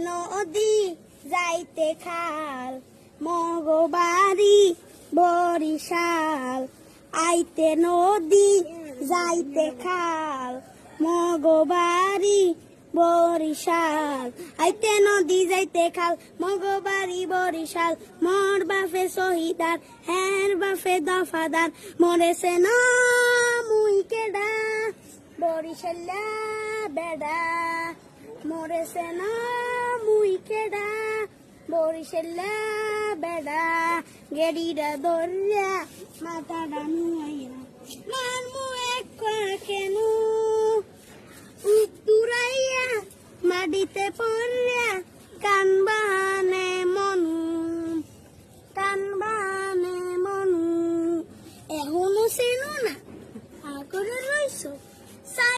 নদী যাইতে খাল মগবাড়ি বরিশাল আইতে নদী যাইতে খাল মগবাড়ি বরিশাল আইতে নদী যাইতে খাল মগবাড়ি বরিশাল মোর বাপে শহীদার হের বাপে দফাদার মরেছে না মুই কেডা বরিশাল্লা বেডা মরেছে না মুই কেডা বরিশাল্লা বেডা গেড়িরা দরিয়া মাথাটা নুয়াইয়া মারমু এক কেনু উড়াইয়া মাটিতে পড়িয়া কান